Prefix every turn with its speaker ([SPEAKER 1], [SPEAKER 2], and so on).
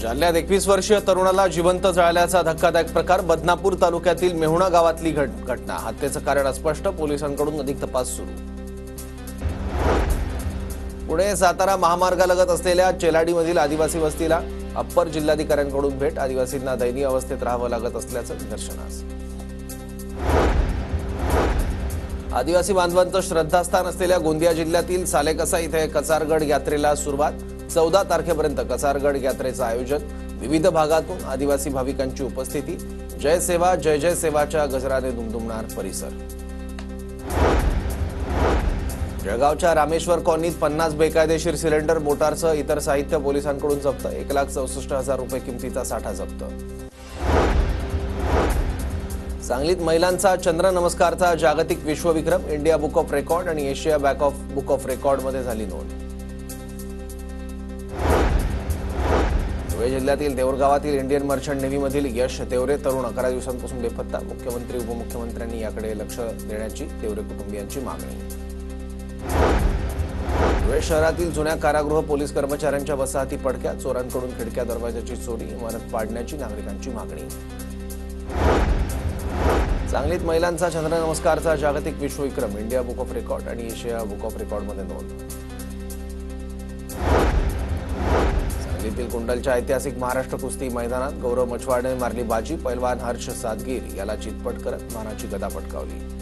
[SPEAKER 1] जालन्यात 21 वर्षीय तरुणाला जिवंत जाळल्याचा धक्कादायक प्रकार। बदनापूर तालुक्यातील मेहुणा गावातली घटना। हत्येचं कारण अस्पष्ट, पोलिसांकडून अधिक तपास सुरू। पुणे सातारा महामार्गालगत असलेल्या चेलाडीमधील आदिवासी वस्तीला अप्पर जिल्हाधिकाऱ्यांकडून भेट। आदिवासींना दयनीय अवस्थेत राहावं लागत असल्याचं निदर्शनास। आदिवासी बांधवांचं श्रद्धास्थान असलेल्या गोंदिया जिल्ह्यातील सालेकसा इथे कचारगड यात्रेला सुरुवात। 14 तारखेपर्यंत कचारगड यात्रेचं आयोजन। विविध भागातून आदिवासी भाविकांची उपस्थिती। जय सेवा जय जय सेवाच्या गजराने दुमदुमणार परिसर। जळगावच्या रामेश्वर कॉलनीत 50 बेकायदेशीर सिलेंडर, मोटारसह इतर साहित्य पोलिसांकडून जप्त। 1,64,000 रुपये किमतीचा साठा जप्त। सांगलीत महिलांचा चंद्र नमस्कारचा जागतिक विश्वविक्रम। इंडिया बुक ऑफ रेकॉर्ड आणि एशिया बुक ऑफ रेकॉर्डमध्ये झाली नोंद। धुळे जिल्ह्यातील देऊरगावातील इंडियन मर्चंट नेव्हीमधील यश तेवरे तरुण 11 दिवसांपासून बेपत्ता। मुख्यमंत्री उपमुख्यमंत्र्यांनी याकडे लक्ष देण्याची तेवरे कुटुंबियांची मागणी। धुळे शहरातील जुन्या कारागृह पोलीस कर्मचाऱ्यांच्या वसाहती पडक्या। चोरांकडून खिडक्या दरवाजाची चोरी, इमारत पाडण्याची नागरिकांची मागणी। सांगलीत महिलांचा चंद्र नमस्कारचा जागतिक विश्वविक्रम। इंडिया बुक ऑफ रेकॉर्ड आणि एशिया बुक ऑफ रेकॉर्डमध्ये नोंद। सांगलीतील कुंडलच्या ऐतिहासिक महाराष्ट्र कुस्ती मैदानात गौरव मछवाडने मारली बाजी। पैलवान हर्ष सादगीर याला चितपट करत मानाची गदा पटकावली।